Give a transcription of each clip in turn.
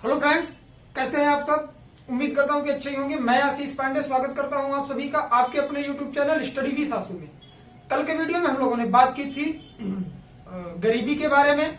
Hello friends, कैसे हैं आप सब। उम्मीद करता हूं कि अच्छे ही होंगे। मैं आशीष पांडे स्वागत करता हूं आप सभी का आपके अपने यूट्यूब चैनल स्टडी विद आशु में। कल के वीडियो में हम लोगों ने बात की थी गरीबी के बारे में।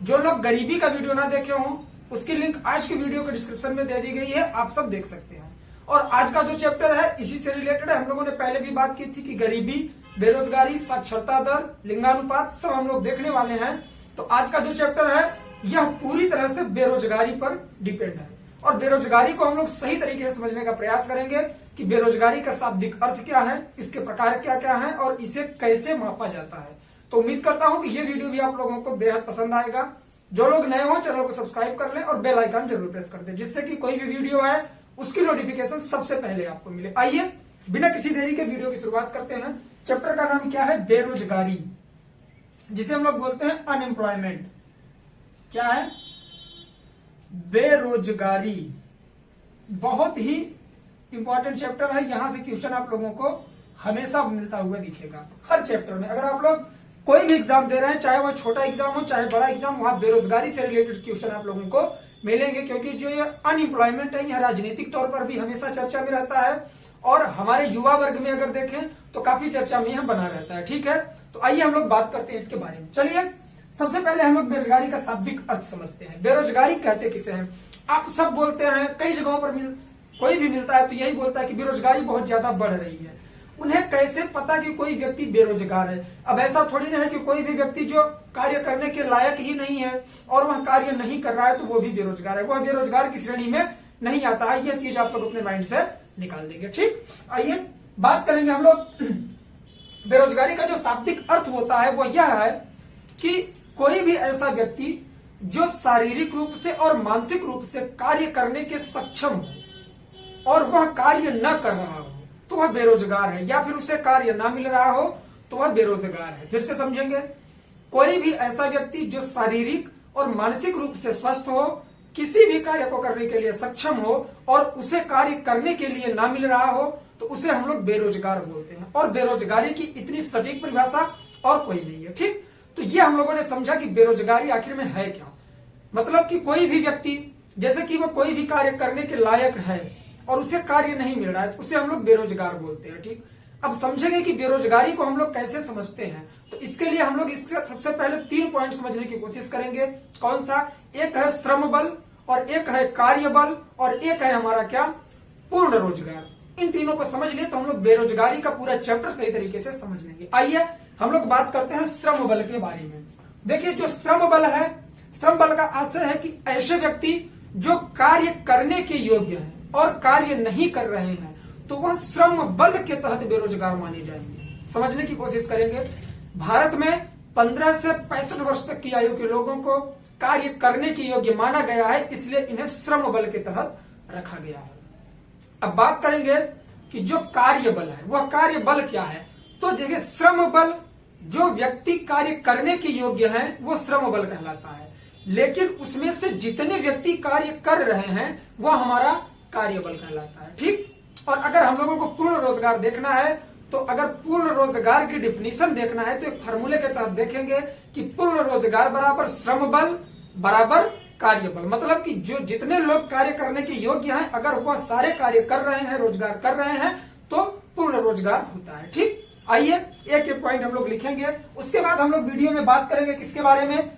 जो लोग गरीबी का वीडियो ना देखे हों उसकी लिंक आज के वीडियो के डिस्क्रिप्शन में दे दी गई है, आप सब देख सकते हैं। और आज का जो चैप्टर है इसी से रिलेटेड है। हम लोगों ने पहले भी बात की थी कि गरीबी, बेरोजगारी, साक्षरता दर, लिंगानुपात सब हम लोग देखने वाले हैं। तो आज का जो चैप्टर है यह पूरी तरह से बेरोजगारी पर डिपेंड है और बेरोजगारी को हम लोग सही तरीके से समझने का प्रयास करेंगे कि बेरोजगारी का शाब्दिक अर्थ क्या है, इसके प्रकार क्या क्या हैं और इसे कैसे मापा जाता है। तो उम्मीद करता हूं कि ये वीडियो भी आप लोगों को बेहद पसंद आएगा। जो लोग नए हो चैनल को सब्सक्राइब कर लें और बेल आइकन जरूर प्रेस कर दें, जिससे कि कोई भी वीडियो है उसकी नोटिफिकेशन सबसे पहले आपको मिले। आइए बिना किसी देरी के वीडियो की शुरुआत करते हैं। चैप्टर का नाम क्या है? बेरोजगारी, जिसे हम लोग बोलते हैं अनएम्प्लॉयमेंट। क्या है? बेरोजगारी। बहुत ही इंपॉर्टेंट चैप्टर है। यहां से क्वेश्चन आप लोगों को हमेशा मिलता हुआ दिखेगा हर चैप्टर में। अगर आप लोग कोई भी एग्जाम दे रहे हैं, चाहे वह छोटा एग्जाम हो चाहे बड़ा एग्जाम, वहां बेरोजगारी से रिलेटेड क्वेश्चन आप लोगों को मिलेंगे, क्योंकि जो ये अनएम्प्लॉयमेंट है यह राजनीतिक तौर पर भी हमेशा चर्चा में रहता है और हमारे युवा वर्ग में अगर देखें तो काफी चर्चा में यह बना रहता है। ठीक है, तो आइए हम लोग बात करते हैं इसके बारे में। चलिए सबसे पहले हम लोग बेरोजगारी का शाब्दिक अर्थ समझते हैं। बेरोजगारी कहते किसे हैं? आप सब बोलते हैं, कई जगहों पर कोई भी मिलता है तो यही बोलता है कि बेरोजगारी बहुत ज्यादा बढ़ रही है। उन्हें कैसे पता कि कोई व्यक्ति बेरोजगार है? अब ऐसा थोड़ी ना है कि कोई भी व्यक्ति जो कार्य करने के लायक ही नहीं है और वह कार्य नहीं कर रहा है तो वो भी बेरोजगार है। वह बेरोजगार की श्रेणी में नहीं आता है। यह चीज आप लोग अपने माइंड से निकाल देंगे। ठीक, आइए बात करेंगे हम लोग। बेरोजगारी का जो शाब्दिक अर्थ होता है वो यह है कि कोई भी ऐसा व्यक्ति जो शारीरिक रूप से और मानसिक रूप से कार्य करने के सक्षम हो और वह कार्य न कर रहा हो तो वह बेरोजगार है, या फिर उसे कार्य ना मिल रहा हो तो वह बेरोजगार है। फिर से समझेंगे, कोई भी ऐसा व्यक्ति जो शारीरिक और मानसिक रूप से स्वस्थ हो, किसी भी कार्य को करने के लिए सक्षम हो और उसे कार्य करने के लिए ना मिल रहा हो तो उसे हम लोग बेरोजगार बोलते हैं। और बेरोजगारी की इतनी सटीक परिभाषा और कोई नहीं है। ठीक, तो ये हम लोगों ने समझा कि बेरोजगारी आखिर में है क्या। मतलब कि कोई भी व्यक्ति जैसे कि वो कोई भी कार्य करने के लायक है और उसे कार्य नहीं मिल रहा है तो उसे हम लोग बेरोजगार बोलते हैं। ठीक, अब समझेंगे कि बेरोजगारी को हम लोग कैसे समझते हैं। तो इसके लिए हम लोग इसके सबसे पहले 3 पॉइंट समझने की कोशिश करेंगे। कौन सा? एक है श्रम बल, और एक है कार्य बल, और एक है हमारा क्या? पूर्ण रोजगार। इन तीनों को समझ लिए तो हम लोग बेरोजगारी का पूरा चैप्टर सही तरीके से समझ लेंगे। आइए हम लोग बात करते हैं श्रम बल के बारे में। देखिए, जो श्रम बल है, श्रम बल का आशय है कि ऐसे व्यक्ति जो कार्य करने के योग्य हैं और कार्य नहीं कर रहे हैं तो वह श्रम बल के तहत बेरोजगार माने जाएंगे। समझने की कोशिश करेंगे। भारत में 15 से 65 वर्ष तक की आयु के लोगों को कार्य करने के योग्य माना गया है, इसलिए इन्हें श्रम बल के तहत रखा गया है। अब बात करेंगे कि जो कार्य बल है वह कार्य बल क्या है। तो देखिए, श्रम बल जो व्यक्ति कार्य करने के योग्य हैं वो श्रम बल कहलाता है, लेकिन उसमें से जितने व्यक्ति कार्य कर रहे हैं वह हमारा कार्य बल कहलाता है। ठीक, और अगर हम लोगों को पूर्ण रोजगार देखना है तो अगर पूर्ण रोजगार की डिफिनीशन देखना है तो एक फार्मूले के तहत देखेंगे कि पूर्ण रोजगार बराबर श्रम बल बराबर कार्य बल। मतलब कि जो जितने लोग कार्य करने के योग्य हैं अगर वह सारे कार्य कर रहे हैं, रोजगार कर रहे हैं तो पूर्ण रोजगार होता है। ठीक, आइए एक एक पॉइंट हम लोग लिखेंगे। उसके बाद हम लोग वीडियो में बात करेंगे किसके बारे में?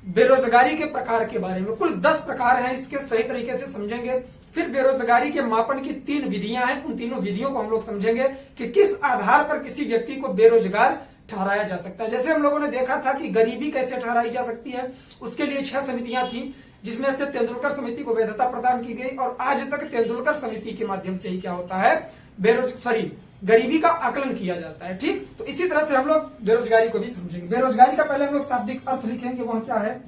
बेरोजगारी के प्रकार के बारे में। कुल 10 प्रकार हैं, इसके सही तरीके से समझेंगे। फिर बेरोजगारी के मापन की 3 विधियां हैं, उन तीनों विधियों को हम लोग समझेंगे कि किस आधार पर किसी व्यक्ति को बेरोजगार ठहराया जा सकता है। जैसे हम लोगों ने देखा था कि गरीबी कैसे ठहराई जा सकती है, उसके लिए 6 समितियां थी, जिसमें से तेंदुलकर समिति को वैधता प्रदान की गई और आज तक तेंदुलकर समिति के माध्यम से ही क्या होता है? गरीबी का आकलन किया जाता है। ठीक, तो इसी तरह से हम लोग बेरोजगारी को भी समझेंगे। बेरोजगारी का पहले हम लोग शाब्दिक अर्थ लिखेंगे, वह क्या है?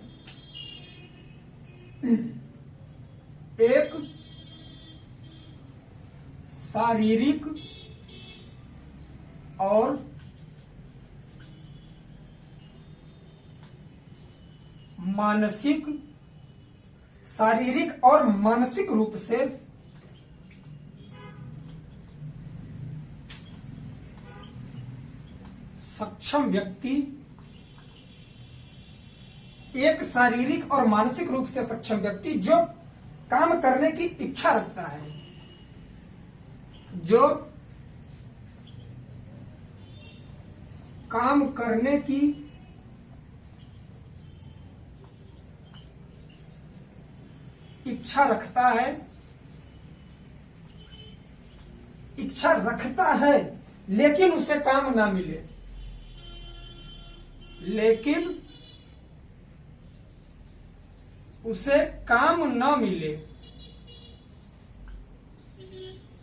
एक शारीरिक और मानसिक रूप से सक्षम व्यक्ति, एक शारीरिक और मानसिक रूप से सक्षम व्यक्ति जो काम करने की इच्छा रखता है, जो काम करने की इच्छा रखता है, इच्छा रखता है लेकिन उसे काम ना मिले, लेकिन उसे काम न मिले,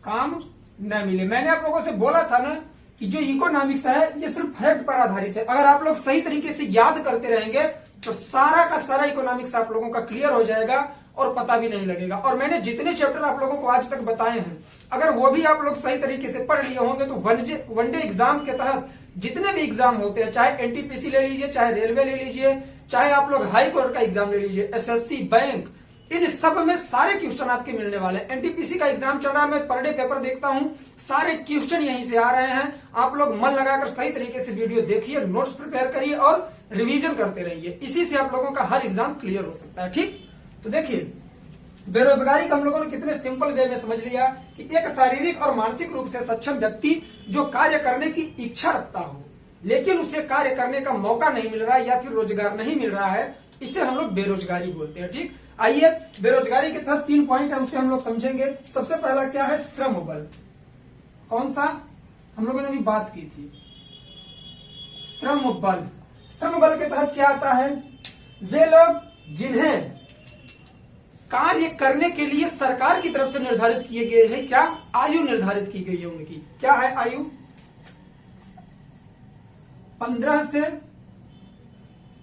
काम न मिले। मैंने आप लोगों से बोला था ना कि जो इकोनॉमिक्स है ये सिर्फ फैक्ट पर आधारित है। अगर आप लोग सही तरीके से याद करते रहेंगे तो सारा का सारा इकोनॉमिक्स आप लोगों का क्लियर हो जाएगा और पता भी नहीं लगेगा। और मैंने जितने चैप्टर आप लोगों को आज तक बताए हैं, अगर वो भी आप लोग सही तरीके से पढ़ लिए होंगे तो वनडे एग्जाम के तहत जितने भी एग्जाम होते हैं, चाहे एनटीपीसी ले लीजिए, चाहे रेलवे ले लीजिए, चाहे आप लोग हाई कोर्ट का एग्जाम ले लीजिए, एसएससी, बैंक, इन सब में सारे क्वेश्चन आपके मिलने वाले हैं। एनटीपीसी का एग्जाम चल रहा है, मैं पर डे पेपर देखता हूं, सारे क्वेश्चन यहीं से आ रहे हैं। आप लोग मन लगाकर सही तरीके से वीडियो देखिए, नोट्स प्रिपेयर करिए और रिवीजन करते रहिए। इसी से आप लोगों का हर एग्जाम क्लियर हो सकता है। ठीक, तो देखिए बेरोजगारी का हम लोगों ने कितने सिंपल वे में समझ लिया कि एक शारीरिक और मानसिक रूप से सक्षम व्यक्ति जो कार्य करने की इच्छा रखता हो लेकिन उसे कार्य करने का मौका नहीं मिल रहा है या फिर रोजगार नहीं मिल रहा है, इसे हम लोग बेरोजगारी बोलते हैं। ठीक, आइए बेरोजगारी के तहत 3 पॉइंट है, उसे हम लोग समझेंगे। सबसे पहला क्या है? श्रम बल। कौन सा? हम लोगों ने भी बात की थी, श्रम बल। श्रम बल के तहत क्या आता है? वे लोग जिन्हें कार्य करने के लिए सरकार की तरफ से निर्धारित किए गए हैं, क्या आयु निर्धारित की गई है उनकी, क्या है आयु? 15 से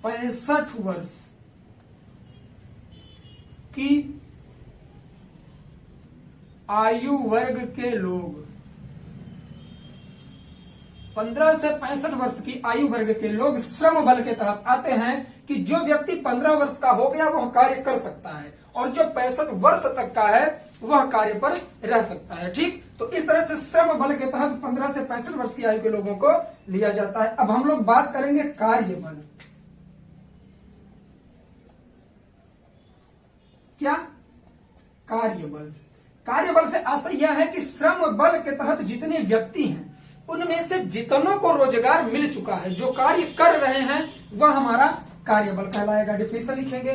65 वर्ष की आयु वर्ग के लोग, 15 से 65 वर्ष की आयु वर्ग के लोग श्रम बल के तहत आते हैं कि जो व्यक्ति 15 वर्ष का हो गया वह कार्य कर सकता है और जो 65 वर्ष तक का है वह कार्य पर रह सकता है। ठीक, तो इस तरह से श्रम बल के तहत 15 से 65 वर्ष की आयु के लोगों को लिया जाता है। अब हम लोग बात करेंगे कार्य बल। क्या? कार्य बल। कार्य बल से आशय यह है कि श्रम बल के तहत जितने व्यक्ति हैं उनमें से जितनों को रोजगार मिल चुका है, जो कार्य कर रहे हैं, वह हमारा कार्य बल कहलाएगा। डिफिनेशन लिखेंगे,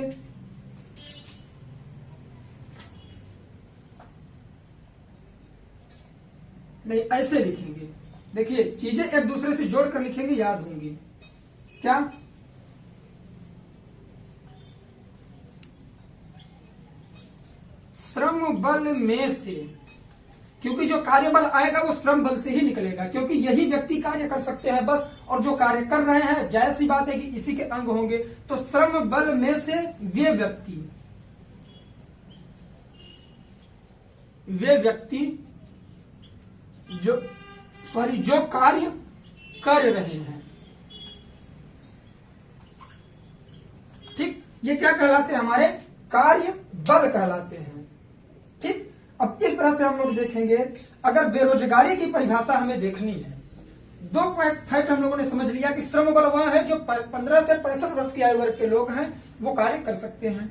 नहीं ऐसे लिखेंगे, देखिए चीजें एक दूसरे से जोड़कर लिखेंगे, याद होंगी। क्या? श्रम बल में से, क्योंकि जो कार्य बल आएगा वो श्रम बल से ही निकलेगा, क्योंकि यही व्यक्ति कार्य कर सकते हैं बस, और जो कार्य कर रहे हैं जायज सी बात है कि इसी के अंग होंगे। तो श्रम बल में से वे व्यक्ति जो कार्य कर रहे हैं। ठीक, ये क्या कहलाते हैं? हमारे कार्य बल कहलाते हैं। ठीक, अब इस तरह से हम लोग देखेंगे, अगर बेरोजगारी की परिभाषा हमें देखनी है, 2 फैक्ट हम लोगों ने समझ लिया कि श्रम बल वह है जो 15 से 65 वर्ष की आयु वर्ग के लोग हैं वो कार्य कर सकते हैं।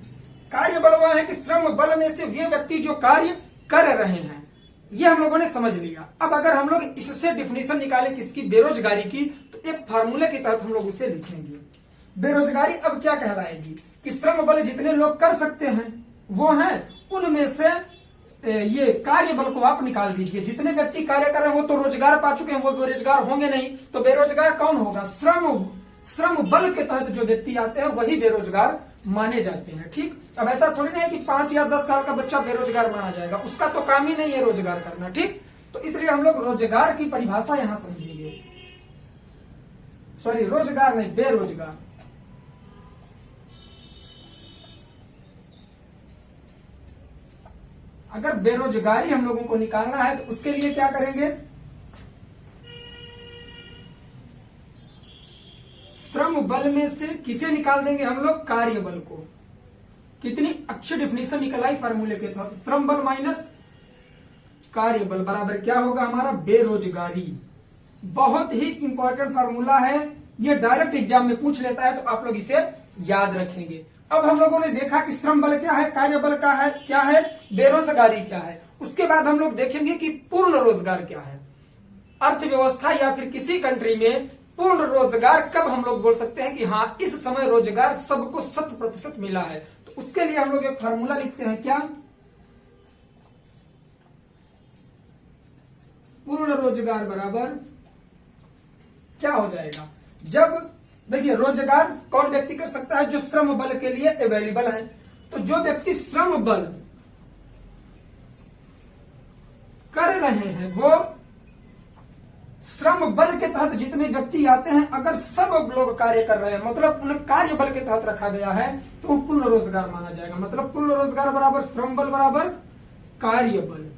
कार्य बल वह है कि श्रम बल में से वे व्यक्ति जो कार्य कर रहे हैं, ये हम लोगों ने समझ लिया। अब अगर हम लोग इससे डिफिनेशन निकाले किसकी? बेरोजगारी की, तो एक फार्मूले के तहत हम लोग उसे लिखेंगे। बेरोजगारी अब क्या कहलाएगी कि श्रम बल जितने लोग कर सकते हैं वो हैं, उनमें से ये कार्य बल को आप निकाल दीजिए। जितने व्यक्ति कार्य कर रहे हैं वो तो रोजगार पा चुके हैं, वो बेरोजगार होंगे नहीं, तो बेरोजगार कौन होगा? श्रम बल के तहत जो व्यक्ति आते हैं वही बेरोजगार माने जाते हैं। ठीक, अब ऐसा थोड़ी नहीं है कि 5 या 10 साल का बच्चा बेरोजगार माना जाएगा, उसका तो काम ही नहीं है रोजगार करना। ठीक, तो इसलिए हम लोग रोजगार की परिभाषा यहां समझेंगे, सॉरी रोजगार नहीं, बेरोजगार। अगर बेरोजगारी हम लोगों को निकालना है तो उसके लिए क्या करेंगे? श्रम बल में से किसे निकाल देंगे हम लोग? कार्य बल को। कितनी अच्छी डिफिनेशन निकल आई फार्मूले के तहत। श्रम बल माइनस कार्य बल बराबर क्या होगा हमारा? बेरोजगारी। बहुत ही इंपॉर्टेंट फार्मूला है, ये डायरेक्ट एग्जाम में पूछ लेता है, तो आप लोग इसे याद रखेंगे। अब हम लोगों ने देखा कि श्रम बल क्या है, कार्य बल क्या है, बेरोजगारी क्या है। उसके बाद हम लोग देखेंगे कि पूर्ण रोजगार क्या है। अर्थव्यवस्था या फिर किसी कंट्री में पूर्ण रोजगार कब हम लोग बोल सकते हैं कि हाँ इस समय रोजगार सबको 100% मिला है। तो उसके लिए हम लोग एक फार्मूला लिखते हैं, क्या? पूर्ण रोजगार बराबर क्या हो जाएगा? जब देखिए रोजगार कौन व्यक्ति कर सकता है? जो श्रम बल के लिए अवेलेबल है। तो जो व्यक्ति श्रम बल कर रहे हैं, वो श्रम बल के तहत जितने व्यक्ति आते हैं, अगर सब लोग कार्य कर रहे हैं, मतलब उन्हें कार्य बल के तहत रखा गया है, तो वो पूर्ण रोजगार माना जाएगा। मतलब पूर्ण रोजगार बराबर श्रम बल बराबर कार्य बल।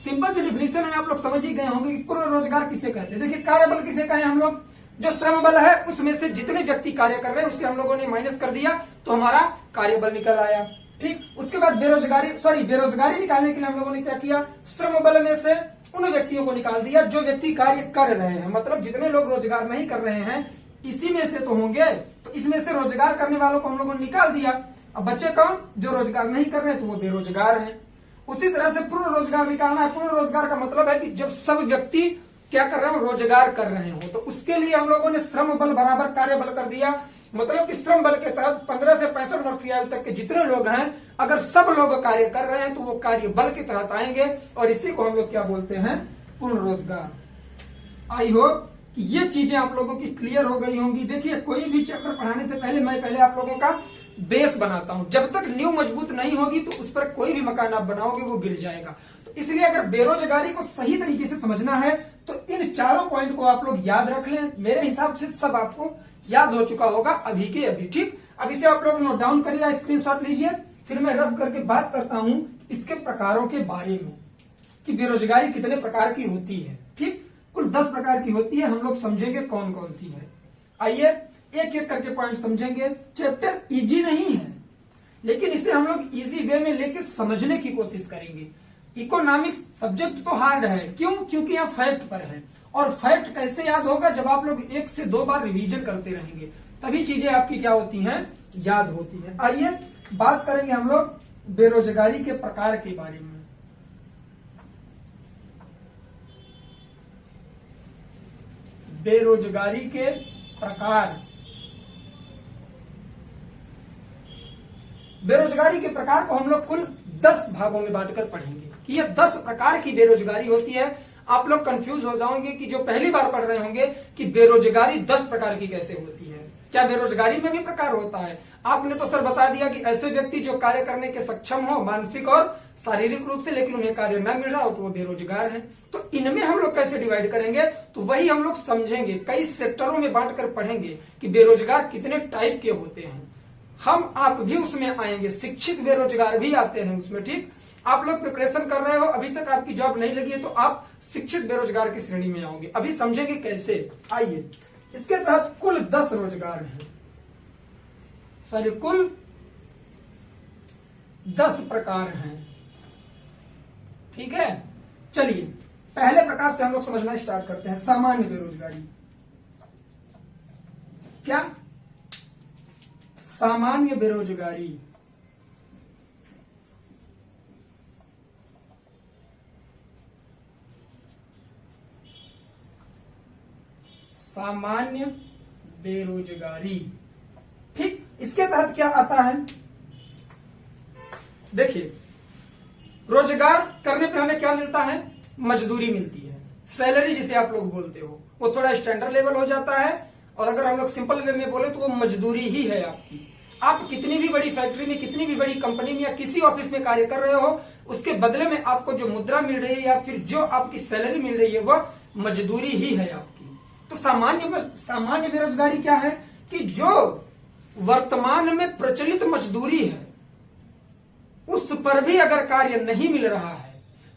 सिंपल सी डिफिनेशन है, आप लोग समझ ही गए होंगे कि पूर्ण रोजगार किसे कहते हैं। देखिए कार्य बल किसे कहें हम लोग? जो श्रम बल है उसमें से जितने व्यक्ति कार्य कर रहे हैं उससे हम लोगों ने माइनस कर दिया तो हमारा कार्य बल निकल आया। ठीक, उसके बाद बेरोजगारी निकालने के लिए हम लोगों ने क्या किया? श्रम बल में से उन व्यक्तियों को निकाल दिया जो व्यक्ति कार्य कर रहे हैं। मतलब जितने लोग रोजगार नहीं कर रहे हैं इसी में से तो होंगे, तो इसमें से रोजगार करने वालों को हम लोगों ने निकाल दिया। अब बच्चे कौन? जो रोजगार नहीं कर रहे हैं, तो वो बेरोजगार हैं। उसी तरह से पूर्ण रोजगार निकालना है। पूर्ण रोजगार का मतलब है कि जब सब व्यक्ति क्या कर रहे हो? रोजगार कर रहे हो। तो उसके लिए हम लोगों ने श्रम बल बराबर कार्य बल कर दिया। मतलब कि श्रम बल के तहत 15 से 65 वर्ष की आयु तक के जितने लोग हैं, अगर सब लोग कार्य कर रहे हैं तो वो कार्य बल के तहत आएंगे, और इसी को हम लोग क्या बोलते हैं? पूर्ण रोजगार। आई होप कि ये चीजें आप लोगों की क्लियर हो गई होंगी। देखिए कोई भी चैप्टर पढ़ाने से पहले मैं पहले आप लोगों का बेस बनाता हूं। जब तक नींव मजबूत नहीं होगी तो उस पर कोई भी मकान आप बनाओगे वो गिर जाएगा। तो इसलिए अगर बेरोजगारी को सही तरीके से समझना है तो इन चारों पॉइंट को आप लोग याद रख लें। मेरे हिसाब से सब आपको याद हो चुका होगा अभी के अभी। ठीक, अब इसे आप लोग नोट डाउन करिए, स्क्रीनशॉट लीजिए, फिर मैं रफ करके बात करता हूं इसके प्रकारों के बारे में कि बेरोजगारी कितने प्रकार की होती है। ठीक, कुल 10 प्रकार की होती है। हम लोग समझेंगे कौन कौन सी है। आइए एक एक करके पॉइंट समझेंगे। चैप्टर इजी नहीं है, लेकिन इसे हम लोग इजी वे में लेके समझने की कोशिश करेंगे। इकोनॉमिक्स सब्जेक्ट तो हार्ड है, क्यों? क्योंकि यहाँ फैक्ट पर है, और फैक्ट कैसे याद होगा? जब आप लोग 1 से 2 बार रिवीजन करते रहेंगे तभी चीजें आपकी क्या होती हैं? याद होती हैं। आइए बात करेंगे हम लोग बेरोजगारी के प्रकार के बारे में। बेरोजगारी के प्रकार। बेरोजगारी के प्रकार को हम लोग कुल 10 भागों में बांटकर पढ़ेंगे कि ये 10 प्रकार की बेरोजगारी होती है। आप लोग कंफ्यूज हो जाओगे कि जो पहली बार पढ़ रहे होंगे कि बेरोजगारी 10 प्रकार की कैसे होती है। क्या बेरोजगारी में भी प्रकार होता है? आपने तो सर बता दिया कि ऐसे व्यक्ति जो कार्य करने के सक्षम हो मानसिक और शारीरिक रूप से, लेकिन उन्हें कार्य न मिल रहा हो तो वो बेरोजगार हैं। तो इनमें हम लोग कैसे डिवाइड करेंगे? तो वही हम लोग समझेंगे, कई सेक्टरों में बांटकर पढ़ेंगे कि बेरोजगार कितने टाइप के होते हैं। हम आप भी उसमें आएंगे, शिक्षित बेरोजगार भी आते हैं उसमें। ठीक, आप लोग प्रिपरेशन कर रहे हो, अभी तक आपकी जॉब नहीं लगी है तो आप शिक्षित बेरोजगार की श्रेणी में आओगे। अभी समझेंगे कैसे। आइए, इसके तहत कुल 10 रोजगार हैं, सॉरी कुल 10 प्रकार हैं। ठीक है, चलिए पहले प्रकार से हम लोग समझना स्टार्ट करते हैं। सामान्य बेरोजगारी। क्या? सामान्य बेरोजगारी। सामान्य बेरोजगारी। ठीक, इसके तहत क्या आता है? देखिए रोजगार करने पे हमें क्या मिलता है? मजदूरी मिलती है, सैलरी जिसे आप लोग बोलते हो। वो थोड़ा स्टैंडर्ड लेवल हो जाता है, और अगर हम लोग सिंपल वे में बोले तो वो मजदूरी ही है आपकी। आप कितनी भी बड़ी फैक्ट्री में, कितनी भी बड़ी कंपनी में या किसी ऑफिस में कार्य कर रहे हो, उसके बदले में आपको जो मुद्रा मिल रही है या फिर जो आपकी सैलरी मिल रही है वह मजदूरी ही है आपकी। तो सामान्य बेरोजगारी क्या है? कि जो वर्तमान में प्रचलित मजदूरी है उस पर भी अगर कार्य नहीं मिल रहा है,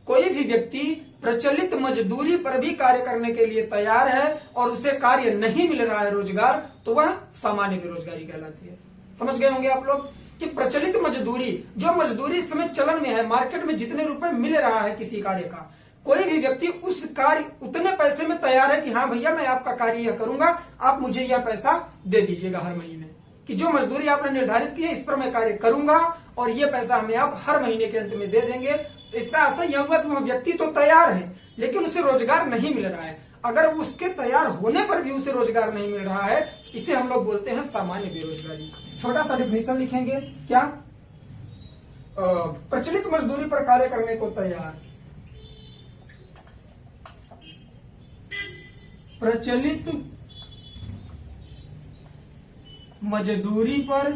कोई भी व्यक्ति प्रचलित मजदूरी पर भी कार्य करने के लिए तैयार है और उसे कार्य नहीं मिल रहा है रोजगार, तो वह सामान्य बेरोजगारी कहलाती है। समझ गए होंगे आप लोग कि प्रचलित मजदूरी, जो मजदूरी इस समय चलन में है, मार्केट में जितने रुपए मिल रहा है किसी कार्य का, कोई भी व्यक्ति उस कार्य उतने पैसे में तैयार है कि हाँ भैया मैं आपका कार्य यह करूंगा, आप मुझे यह पैसा दे दीजिएगा हर महीने। कि जो मजदूरी आपने निर्धारित की है इस पर मैं कार्य करूंगा और ये पैसा हमें आप हर महीने के अंत में दे देंगे। तो इसका असर यह हुआ कि वह व्यक्ति तो तैयार है लेकिन उसे रोजगार नहीं मिल रहा है। अगर वो उसके तैयार होने पर भी उसे रोजगार नहीं मिल रहा है, इसे हम लोग बोलते हैं सामान्य बेरोजगारी। छोटा सा डिफिनेशन लिखेंगे, क्या? प्रचलित मजदूरी पर कार्य करने को तैयार, प्रचलित मजदूरी पर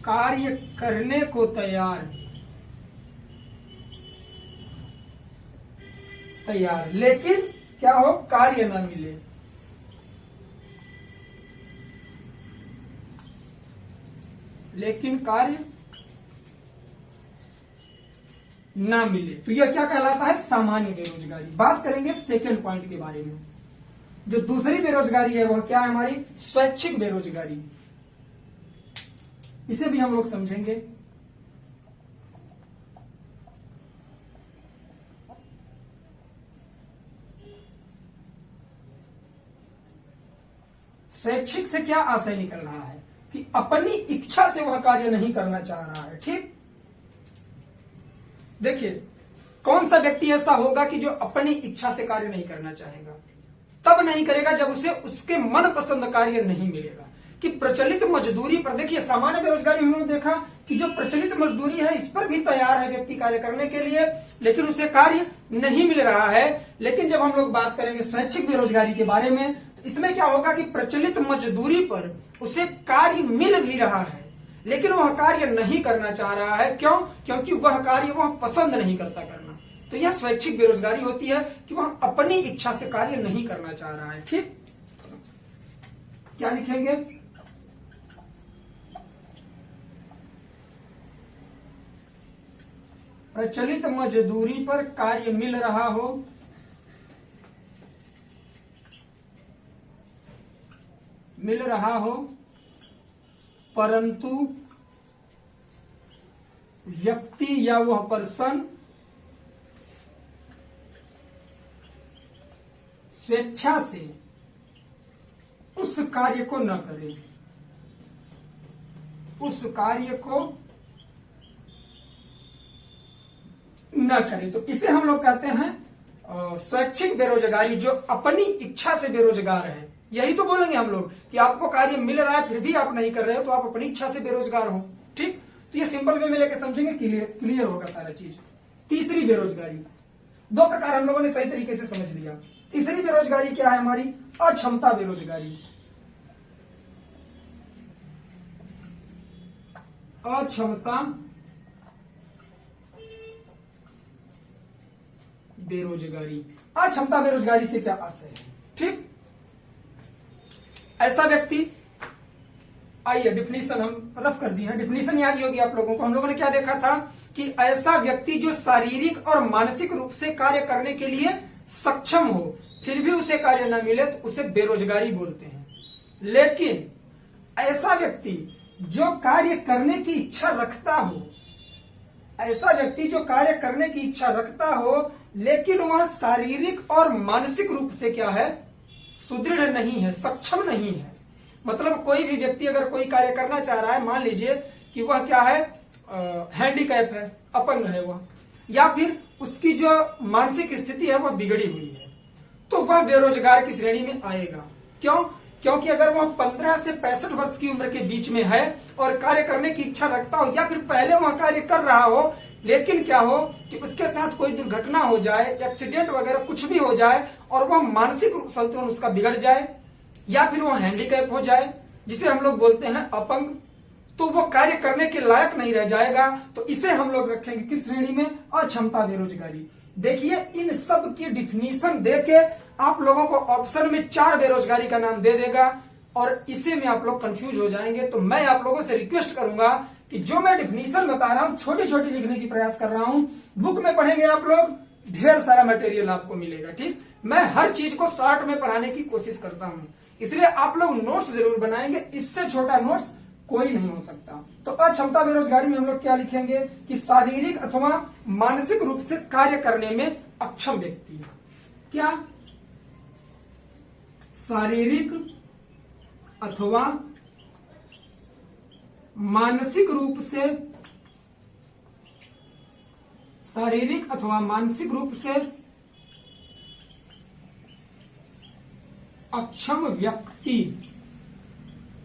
कार्य करने को तैयार, लेकिन क्या हो, कार्य ना मिले। लेकिन कार्य ना मिले तो यह क्या कहलाता है? सामान्य बेरोजगारी। बात करेंगे सेकंड पॉइंट के बारे में। जो दूसरी बेरोजगारी है वह क्या है? हमारी स्वैच्छिक बेरोजगारी। इसे भी हम लोग समझेंगे। स्वैच्छिक से क्या आशय निकल रहा है कि अपनी इच्छा से वह कार्य नहीं करना चाह रहा है। ठीक, देखिए कौन सा व्यक्ति ऐसा होगा कि जो अपनी इच्छा से कार्य नहीं करना चाहेगा? तब नहीं करेगा जब उसे उसके मनपसंद कार्य नहीं मिलेगा। कि प्रचलित मजदूरी पर, देखिए सामान्य बेरोजगारी हमने देखा कि जो प्रचलित मजदूरी है इस पर भी तैयार है व्यक्ति कार्य करने के लिए, लेकिन उसे कार्य नहीं मिल रहा है। लेकिन जब हम लोग बात करेंगे स्वैच्छिक बेरोजगारी के बारे में, तो इसमें क्या होगा कि प्रचलित मजदूरी पर उसे कार्य मिल भी रहा है लेकिन वह कार्य नहीं करना चाह रहा है। क्यों? क्योंकि वह कार्य वह पसंद नहीं करता करना। तो यह स्वैच्छिक बेरोजगारी होती है कि वह अपनी इच्छा से कार्य नहीं करना चाह रहा है। ठीक, क्या लिखेंगे? प्रचलित मजदूरी पर कार्य मिल रहा हो, परंतु व्यक्ति या वह पर्सन स्वेच्छा से उस कार्य को न करे, तो इसे हम लोग कहते हैं स्वैच्छिक बेरोजगारी। जो अपनी इच्छा से बेरोजगार है, यही तो बोलेंगे हम लोग कि आपको कार्य मिल रहा है फिर भी आप नहीं कर रहे हो तो आप अपनी इच्छा से बेरोजगार हो। ठीक, तो ये सिंपल वे में लेके समझेंगे, क्लियर होगा सारा चीज। तीसरी बेरोजगारी, दो प्रकार हम लोगों ने सही तरीके से समझ लिया। तीसरी बेरोजगारी क्या है? हमारी अक्षमता बेरोजगारी। अक्षमता बेरोजगारी। अक्षमता बेरोजगारी से क्या आशय है? ठीक, ऐसा व्यक्ति, आइए डिफिनीशन हम रफ कर दिए हैं, डिफिनीशन याद ही होगी आप लोगों को। हम लोगों ने क्या देखा था कि ऐसा व्यक्ति जो शारीरिक और मानसिक रूप से कार्य करने के लिए सक्षम हो फिर भी उसे कार्य न मिले तो उसे बेरोजगारी बोलते हैं। लेकिन ऐसा व्यक्ति जो कार्य करने की इच्छा रखता हो, ऐसा व्यक्ति जो कार्य करने की इच्छा रखता हो लेकिन वह शारीरिक और मानसिक रूप से क्या है? सुदृढ़ नहीं है, सक्षम नहीं है। मतलब कोई भी व्यक्ति अगर कोई कार्य करना चाह रहा है, मान लीजिए कि वह क्या है, हैंडीकैप है, अपंग है वह, या फिर उसकी जो मानसिक स्थिति है वह बिगड़ी हुई है, तो वह बेरोजगार की श्रेणी में आएगा। क्यों? क्योंकि अगर वह 15 से 65 वर्ष की उम्र के बीच में है और कार्य करने की इच्छा रखता हो या फिर पहले वह कार्य कर रहा हो, लेकिन क्या हो कि उसके साथ कोई दुर्घटना हो जाए, एक्सीडेंट वगैरह कुछ भी हो जाए और वह मानसिक संतुलन उसका बिगड़ जाए या फिर वह हैंडीकैप हो जाए, जिसे हम लोग बोलते हैं अपंग, तो वो कार्य करने के लायक नहीं रह जाएगा। तो इसे हम लोग रखेंगे किस श्रेणी में? अक्षमता बेरोजगारी। देखिए इन सब की डिफिनीशन देके आप लोगों को ऑप्शन में 4 बेरोजगारी का नाम दे देगा और इसे में आप लोग कंफ्यूज हो जाएंगे। तो मैं आप लोगों से रिक्वेस्ट करूंगा कि जो मैं डिफिनीशन बता रहा हूं छोटी छोटी लिखने की प्रयास कर रहा हूं, बुक में पढ़ेंगे आप लोग, ढेर सारा मटेरियल आपको मिलेगा। ठीक, मैं हर चीज को शॉर्ट में पढ़ाने की कोशिश करता हूं, इसलिए आप लोग नोट्स जरूर बनाएंगे, इससे छोटा नोट्स कोई नहीं हो सकता। तो अक्षमता बेरोजगारी में हम लोग क्या लिखेंगे कि शारीरिक अथवा मानसिक रूप से कार्य करने में अक्षम व्यक्ति। क्या? शारीरिक अथवा मानसिक रूप से, शारीरिक अथवा मानसिक रूप से अक्षम व्यक्ति,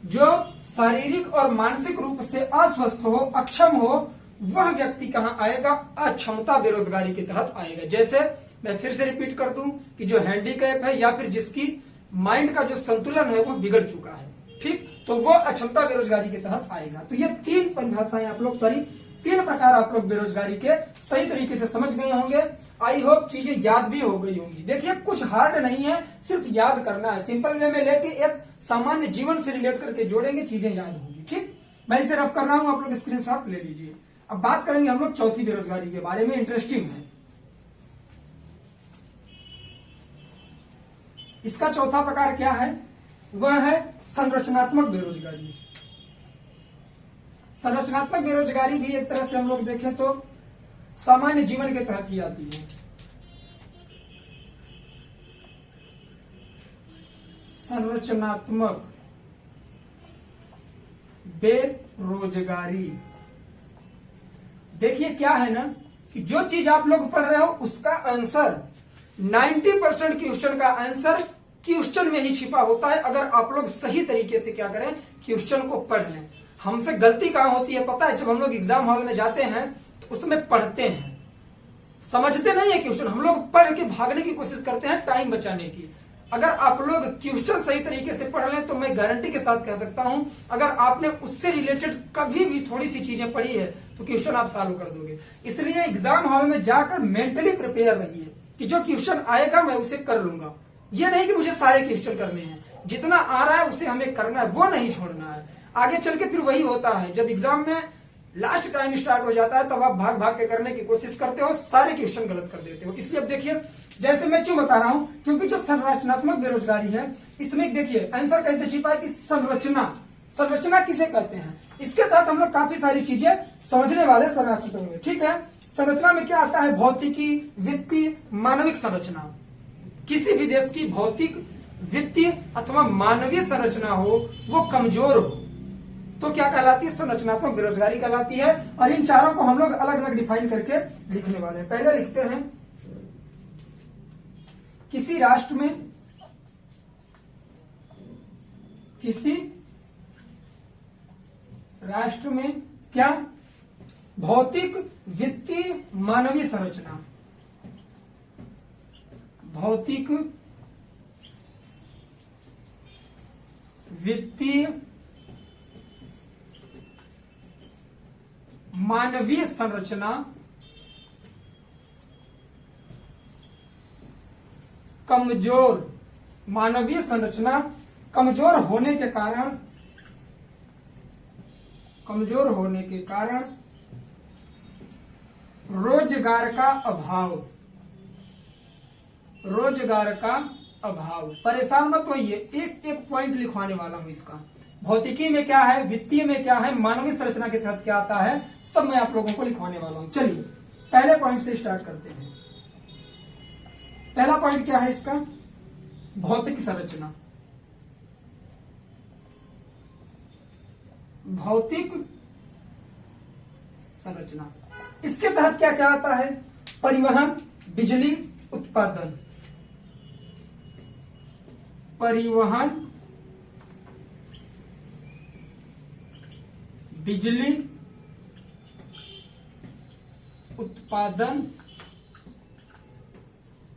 जो शारीरिक और मानसिक रूप से अस्वस्थ हो, अक्षम हो, वह व्यक्ति कहां आएगा? अक्षमता बेरोजगारी के तहत आएगा। जैसे मैं फिर से रिपीट कर दूं कि जो हैंडीकैप है या फिर जिसकी माइंड का जो संतुलन है वो बिगड़ चुका है, ठीक, तो वो अक्षमता बेरोजगारी के तहत आएगा। तो ये तीन परिभाषाएं आप लोग, सॉरी, तीन प्रकार आप लोग बेरोजगारी के सही तरीके से समझ गए होंगे। आई होप चीजें याद भी हो गई होंगी। देखिए कुछ हार्ड नहीं है, सिर्फ याद करना है, सिंपल वे में लेके एक सामान्य जीवन से रिलेट करके जोड़ेंगे, चीजें याद होंगी। ठीक, मैं इसे रफ कर रहा हूं, आप लोग स्क्रीनशॉट ले लीजिए। अब बात करेंगे हम लोग चौथी बेरोजगारी के बारे में, इंटरेस्टिंग है। इसका चौथा प्रकार क्या है? वह है संरचनात्मक बेरोजगारी। संरचनात्मक बेरोजगारी भी एक तरह से हम लोग देखें तो सामान्य जीवन के तहत ही आती है। संरचनात्मक बेरोजगारी, देखिए क्या है ना कि जो चीज आप लोग पढ़ रहे हो उसका आंसर 90% क्वेश्चन का आंसर क्वेश्चन में ही छिपा होता है, अगर आप लोग सही तरीके से क्या करें, क्वेश्चन को पढ़ लें। हमसे गलती कहां होती है पता है? जब हम लोग एग्जाम हॉल में जाते हैं तो उसमें पढ़ते हैं, समझते नहीं है क्वेश्चन, हम लोग पढ़ के भागने की कोशिश करते हैं टाइम बचाने की। अगर आप लोग क्वेश्चन सही तरीके से पढ़ लें तो मैं गारंटी के साथ कह सकता हूं, अगर आपने उससे रिलेटेड कभी भी थोड़ी सी चीजें पढ़ी है तो क्वेश्चन आप सॉल्व कर दोगे। इसलिए एग्जाम हॉल में जाकर मेंटली प्रिपेयर रहिए कि जो क्वेश्चन आएगा मैं उसे कर लूंगा। ये नहीं कि मुझे सारे क्वेश्चन करने हैं, जितना आ रहा है उसे हमें करना है, वो नहीं छोड़ना है। आगे चल के फिर वही होता है, जब एग्जाम में लास्ट टाइम स्टार्ट हो जाता है तब आप भाग भाग के करने की कोशिश करते हो, सारे क्वेश्चन गलत कर देते हो। इसलिए अब देखिए, जैसे मैं क्यों बता रहा हूं, क्योंकि जो संरचनात्मक बेरोजगारी है इसमें देखिए आंसर कैसे छिपा है कि संरचना, संरचना किसे कहते हैं, इसके तहत हम लोग काफी सारी चीजें समझने वाले संरचित होंगे। ठीक है, संरचना में क्या आता है? भौतिकी, वित्तीय, मानविक संरचना। किसी भी देश की भौतिक, वित्तीय अथवा मानवीय संरचना हो वो कमजोर हो तो क्या कहलाती है? संरचनात्मक बेरोजगारी कहलाती है। और इन चारों को हम लोग अलग अलग डिफाइन करके लिखने वाले हैं। पहले लिखते हैं, किसी राष्ट्र में क्या? भौतिक, वित्तीय, मानवीय संरचना। भौतिक, वित्तीय, मानवीय संरचना कमजोर, मानवीय संरचना कमजोर होने के कारण रोजगार का अभाव, परेशान मत होइए, एक एक पॉइंट लिखवाने वाला हूं इसका। भौतिकी में क्या है, वित्तीय में क्या है, मानवीय संरचना के तहत क्या आता है, सब मैं आप लोगों को लिखवाने वाला हूं। चलिए पहले पॉइंट से स्टार्ट करते हैं। पहला पॉइंट क्या है इसका? भौतिक संरचना। भौतिक संरचना, इसके तहत क्या क्या आता है? परिवहन, बिजली उत्पादन, परिवहन, बिजली उत्पादन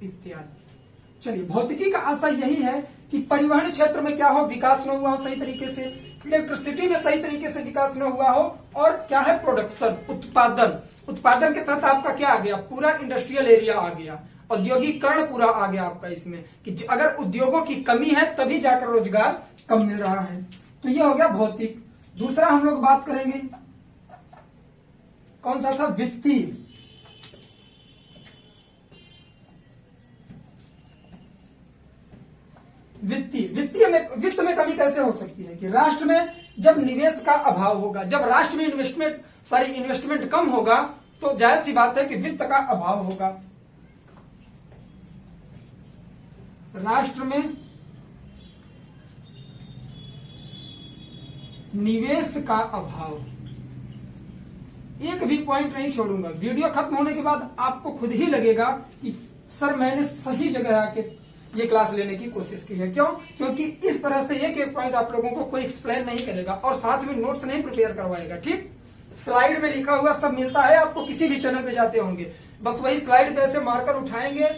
इत्यादि। चलिए, भौतिकी का आशय यही है कि परिवहन क्षेत्र में क्या हो, विकास न हुआ हो सही तरीके से, इलेक्ट्रिसिटी में सही तरीके से विकास न हुआ हो, और क्या है? प्रोडक्शन, उत्पादन। उत्पादन के तहत आपका क्या आ गया? पूरा इंडस्ट्रियल एरिया आ गया, औद्योगिकरण पूरा आ गया आपका इसमें, कि अगर उद्योगों की कमी है तभी जाकर रोजगार कम मिल रहा है। तो ये हो गया भौतिक। दूसरा हम लोग बात करेंगे, कौन सा था? वित्तीय। वित्त में कमी कैसे हो सकती है? कि राष्ट्र में जब निवेश का अभाव होगा, जब राष्ट्र में इन्वेस्टमेंट कम होगा तो जाहिर सी बात है कि वित्त का अभाव होगा। राष्ट्र में निवेश का अभाव। एक भी पॉइंट नहीं छोड़ूंगा। वीडियो खत्म होने के बाद आपको खुद ही लगेगा कि सर मैंने सही जगह आके ये क्लास लेने की कोशिश की है। क्यों? क्योंकि इस तरह से एक एक पॉइंट आप लोगों को कोई एक्सप्लेन नहीं करेगा और साथ में नोट्स नहीं प्रिपेयर करवाएगा। ठीक, स्लाइड में लिखा हुआ सब मिलता है आपको, किसी भी चैनल पे जाते होंगे, बस वही स्लाइड पे ऐसे मार्कर उठाएंगे,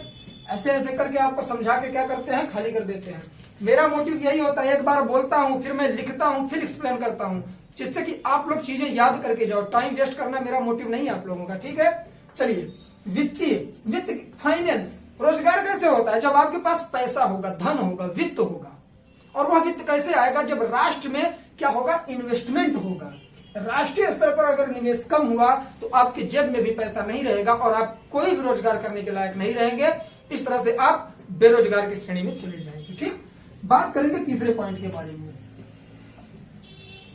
ऐसे ऐसे करके आपको समझा के क्या करते हैं, खाली कर देते हैं। मेरा मोटिव यही होता है, एक बार बोलता हूं, फिर मैं लिखता हूं, फिर एक्सप्लेन करता हूं, जिससे कि आप लोग चीजें याद करके जाओ। टाइम वेस्ट करना मेरा मोटिव नहीं है आप लोगों का। ठीक है, चलिए, वित्त, फाइनेंस, रोजगार कैसे होता है? जब आपके पास पैसा होगा, धन होगा, वित्त होगा। और वह वित्त कैसे आएगा? जब राष्ट्र में क्या होगा, इन्वेस्टमेंट होगा। राष्ट्रीय स्तर पर अगर निवेश कम हुआ तो आपके जेब में भी पैसा नहीं रहेगा और आप कोई भी रोजगार करने के लायक नहीं रहेंगे। इस तरह से आप बेरोजगार की श्रेणी में चले जाएंगे। ठीक, बात करेंगे तीसरे पॉइंट के बारे में।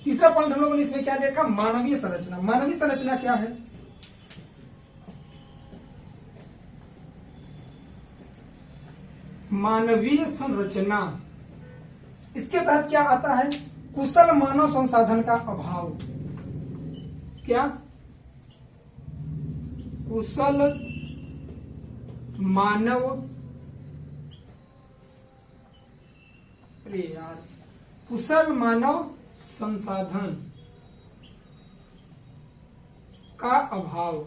तीसरा पॉइंट हम लोगों ने इसमें क्या देखा, मानवीय संरचना। मानवीय संरचना क्या है? मानवीय संरचना, इसके तहत क्या आता है, कुशल मानव संसाधन का अभाव। क्या? कुशल मानव, कुशल मानव संसाधन का अभाव।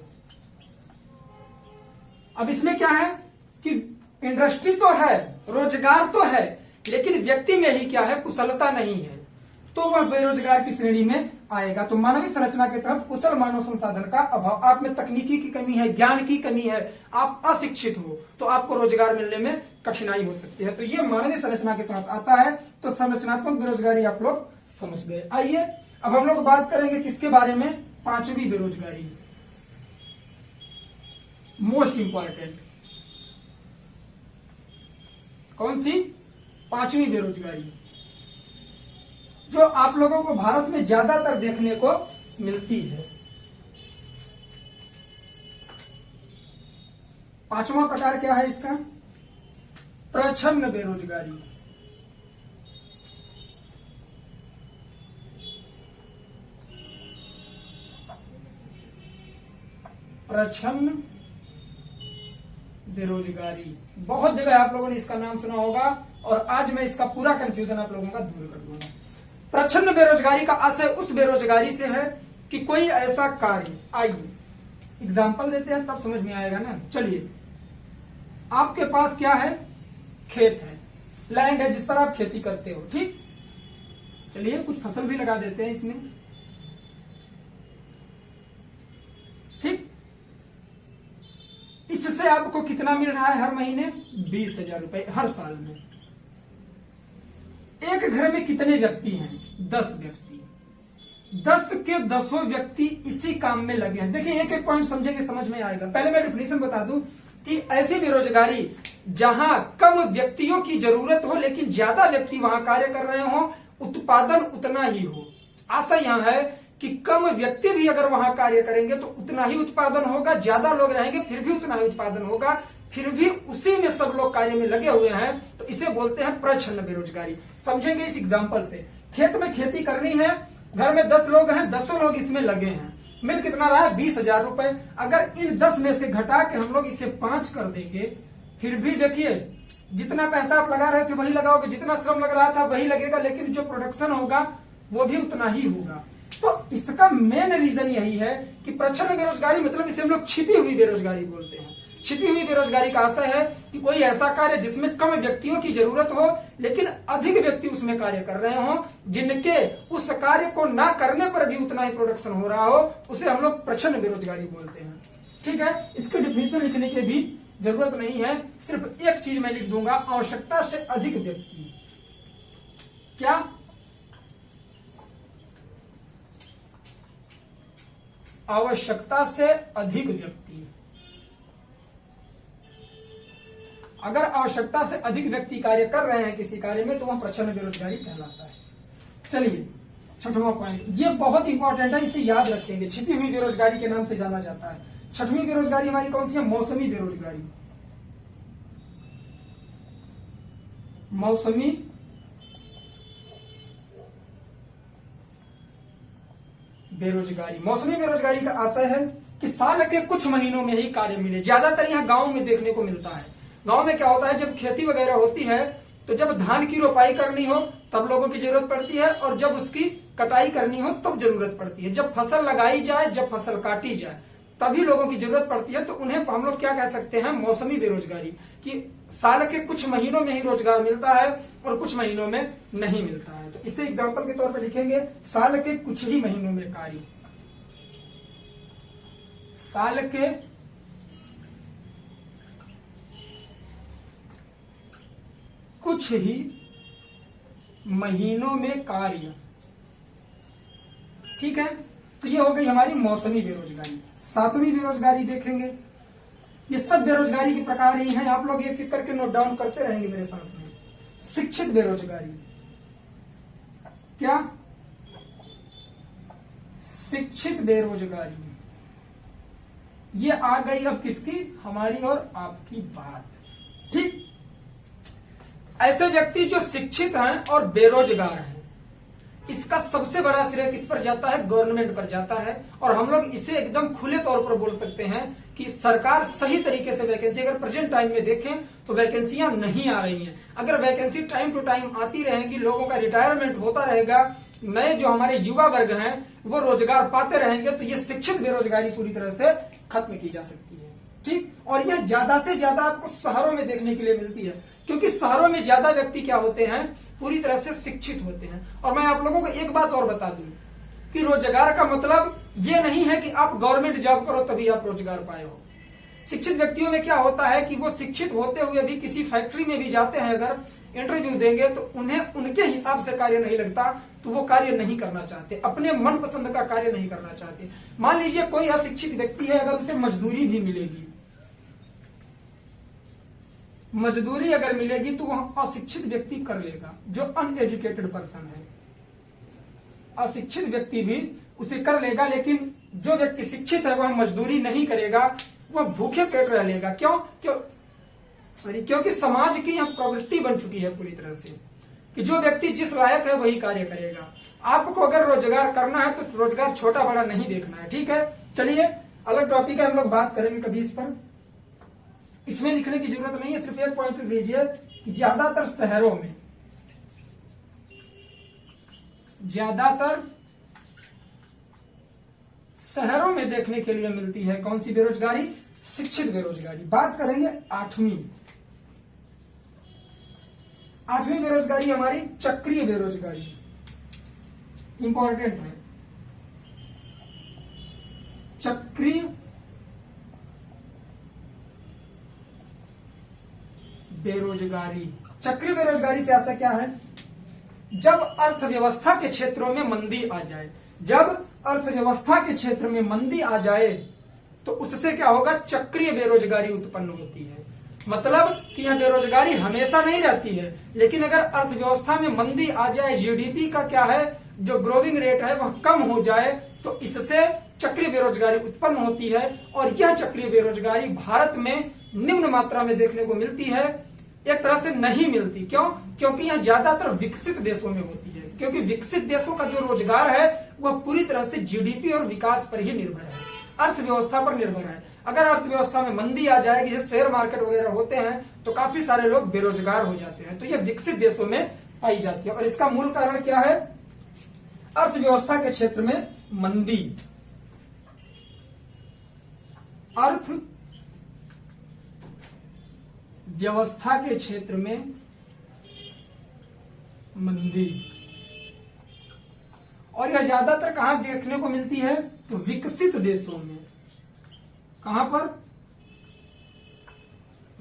अब इसमें क्या है कि इंडस्ट्री तो है, रोजगार तो है, लेकिन व्यक्ति में ही क्या है, कुशलता नहीं है, तो वह बेरोजगार की श्रेणी में आएगा। तो मानवीय संरचना के तहत कुशल मानव संसाधन का अभाव। आप में तकनीकी की कमी है, ज्ञान की कमी है, आप अशिक्षित हो, तो आपको रोजगार मिलने में कठिनाई हो सकती है। तो ये मानवीय संरचना के तहत आता है। तो संरचनात्मक बेरोजगारी आप लोग समझ गए। आइए अब हम लोग बात करेंगे किसके बारे में, पांचवी बेरोजगारी, मोस्ट इंपॉर्टेंट। कौन सी? पांचवी बेरोजगारी, जो आप लोगों को भारत में ज्यादातर देखने को मिलती है। पांचवा प्रकार क्या है इसका, प्रच्छन्न बेरोजगारी। प्रच्छन्न बेरोजगारी, बहुत जगह आप लोगों ने इसका नाम सुना होगा और आज मैं इसका पूरा कंफ्यूजन आप लोगों का दूर कर दूंगा। प्रच्छन्न बेरोजगारी का आशय उस बेरोजगारी से है कि कोई ऐसा कार्य, आइए एग्जाम्पल देते हैं तब समझ में आएगा ना। चलिए, आपके पास क्या है, खेत है, लैंड है जिस पर आप खेती करते हो। ठीक, चलिए कुछ फसल भी लगा देते हैं इसमें। ठीक, इससे आपको कितना मिल रहा है हर महीने, 20,000 रुपए हर साल में। एक घर में कितने व्यक्ति हैं, 10 व्यक्ति। 10 के 10 व्यक्ति इसी काम में लगे हैं। देखिए एक एक पॉइंट समझेंगे, समझ में आएगा। पहले मैं डेफिनेशन बता दूं कि ऐसी बेरोजगारी जहां कम व्यक्तियों की जरूरत हो लेकिन ज्यादा व्यक्ति वहां कार्य कर रहे हो, उत्पादन उतना ही हो। आशा यहां है कि कम व्यक्ति भी अगर वहां कार्य करेंगे तो उतना ही उत्पादन होगा, ज्यादा लोग रहेंगे फिर भी उतना ही उत्पादन होगा, फिर भी उसी में सब लोग कार्य में लगे हुए हैं, तो इसे बोलते हैं प्रच्छन्न बेरोजगारी। समझेंगे इस एग्जांपल से। खेत में खेती करनी है, घर में 10 लोग हैं, 10 लोग इसमें लगे हैं, मिल कितना रहा है, 20,000 रुपए। अगर इन 10 में से घटा के हम लोग इसे 5 कर देंगे, फिर भी देखिए जितना पैसा आप लगा रहे थे वही लगाओगे, जितना श्रम लग रहा था वही लगेगा, लेकिन जो प्रोडक्शन होगा वो भी उतना ही होगा। तो इसका मेन रीजन यही है कि प्रच्छन्न बेरोजगारी मतलब इसे हम लोग छिपी हुई बेरोजगारी बोलते हैं। छिपी हुई बेरोजगारी का आशय है कि कोई ऐसा कार्य जिसमें कम व्यक्तियों की जरूरत हो लेकिन अधिक व्यक्ति उसमें कार्य कर रहे हो, जिनके उस कार्य को ना करने पर भी उतना ही प्रोडक्शन हो रहा हो, उसे हम लोग प्रच्छन्न बेरोजगारी बोलते हैं। ठीक है, इसके डिफिनेशन लिखने की भी जरूरत नहीं है, सिर्फ एक चीज मैं लिख दूंगा, आवश्यकता से अधिक व्यक्ति। क्या? आवश्यकता से अधिक व्यक्ति। अगर आवश्यकता से अधिक व्यक्ति कार्य कर रहे हैं किसी कार्य में तो वह प्रच्छन्न बेरोजगारी कहलाता है। चलिए छठवां पॉइंट, ये बहुत इंपॉर्टेंट है, इसे याद रखेंगे। छिपी हुई बेरोजगारी के नाम से जाना जाता है। छठवीं बेरोजगारी हमारी कौन सी है, मौसमी बेरोजगारी। मौसमी बेरोजगारी। मौसमी बेरोजगारी का आशय है कि साल के कुछ महीनों में ही कार्य मिले। ज्यादातर यहाँ गांव में देखने को मिलता है। गांव में क्या होता है, जब खेती वगैरह होती है तो जब धान की रोपाई करनी हो तब लोगों की जरूरत पड़ती है, और जब उसकी कटाई करनी हो तब जरूरत पड़ती है। जब फसल लगाई जाए, जब फसल काटी जाए, तभी लोगों की जरूरत पड़ती है। तो उन्हें हम लोग क्या कह सकते हैं, मौसमी बेरोजगारी, कि साल के कुछ महीनों में ही रोजगार मिलता है और कुछ महीनों में नहीं मिलता है। तो इसे एग्जाम्पल के तौर पर लिखेंगे, साल के कुछ ही महीनों में कार्य। साल के कुछ ही महीनों में कार्य। ठीक है, तो ये हो गई हमारी मौसमी बेरोजगारी। सातवीं बेरोजगारी देखेंगे। ये सब बेरोजगारी के प्रकार ही हैं, आप लोग एक एक करके नोट डाउन करते रहेंगे मेरे साथ में। शिक्षित बेरोजगारी, क्या शिक्षित बेरोजगारी, ये आ गई अब किसकी, हमारी और आपकी बात। ठीक, ऐसे व्यक्ति जो शिक्षित हैं और बेरोजगार हैं, इसका सबसे बड़ा श्रेय किस पर जाता है, गवर्नमेंट पर जाता है। और हम लोग इसे एकदम खुले तौर पर बोल सकते हैं कि सरकार सही तरीके से वैकेंसी, अगर प्रेजेंट टाइम में देखें तो वैकेंसियां नहीं आ रही हैं। अगर वैकेंसी टाइम टू टाइम आती रहेंगी, लोगों का रिटायरमेंट होता रहेगा, नए जो हमारे युवा वर्ग हैं वो रोजगार पाते रहेंगे, तो ये शिक्षित बेरोजगारी पूरी तरह से खत्म की जा सकती है। ठीक, और यह ज्यादा से ज्यादा आपको शहरों में देखने के लिए मिलती है, क्योंकि शहरों में ज्यादा व्यक्ति क्या होते हैं, पूरी तरह से शिक्षित होते हैं। और मैं आप लोगों को एक बात और बता दूं कि रोजगार का मतलब ये नहीं है कि आप गवर्नमेंट जॉब करो तभी आप रोजगार पाए हो। शिक्षित व्यक्तियों में क्या होता है कि वो शिक्षित होते हुए भी किसी फैक्ट्री में भी जाते हैं, अगर इंटरव्यू देंगे तो उन्हें उनके हिसाब से कार्य नहीं लगता, तो वो कार्य नहीं करना चाहते, अपने मनपसंद का कार्य नहीं करना चाहते। मान लीजिए कोई अशिक्षित व्यक्ति है, अगर उसे मजदूरी भी मिलेगी, मजदूरी अगर मिलेगी तो वह अशिक्षित व्यक्ति कर लेगा, जो अनएजुकेटेड पर्सन है। अशिक्षित व्यक्ति भी उसे कर लेगा, लेकिन जो व्यक्ति शिक्षित है वह मजदूरी नहीं करेगा, वह भूखे पेट रह लेगा। क्योंकि समाज की यह प्रवृत्ति बन चुकी है पूरी तरह से कि जो व्यक्ति जिस लायक है वही कार्य करेगा। आपको अगर रोजगार करना है तो रोजगार छोटा बड़ा नहीं देखना है। ठीक है, चलिए अलग टॉपिक है, हम लोग बात करेंगे कभी इस पर। इसमें लिखने की जरूरत नहीं है, सिर्फ एक पॉइंट लिख लीजिए कि ज्यादातर शहरों में देखने के लिए मिलती है कौन सी बेरोजगारी, शिक्षित बेरोजगारी। बात करेंगे आठवीं बेरोजगारी हमारी चक्रीय बेरोजगारी, इंपॉर्टेंट है। चक्रीय बेरोजगारी। चक्रीय बेरोजगारी से आशा क्या है, जब अर्थव्यवस्था के क्षेत्रों में मंदी आ जाए, जब अर्थव्यवस्था के क्षेत्र में मंदी आ जाए तो उससे क्या होगा, चक्रीय बेरोजगारी उत्पन्न होती है। मतलब कि यह बेरोजगारी हमेशा नहीं रहती है, लेकिन अगर अर्थव्यवस्था में मंदी आ जाए, जीडीपी का क्या है, जो ग्रोविंग रेट है वह कम हो जाए, तो इससे चक्रीय बेरोजगारी उत्पन्न होती है। और यह चक्रीय बेरोजगारी भारत में निम्न मात्रा में देखने को मिलती है, एक तरह से नहीं मिलती। क्यों? क्योंकि यह ज्यादातर विकसित देशों में होती है, क्योंकि विकसित देशों का जो रोजगार है वह पूरी तरह से जीडीपी और विकास पर ही निर्भर है, अर्थव्यवस्था पर निर्भर है। अगर अर्थव्यवस्था में मंदी आ जाएगी, जैसे शेयर मार्केट वगैरह होते हैं, तो काफी सारे लोग बेरोजगार हो जाते हैं। तो यह विकसित देशों में पाई जाती है, और इसका मूल कारण क्या है, अर्थव्यवस्था के क्षेत्र में मंदी। अर्थव्यवस्था के क्षेत्र में मंदी, और यह ज्यादातर कहां देखने को मिलती है, तो विकसित देशों में। कहां पर?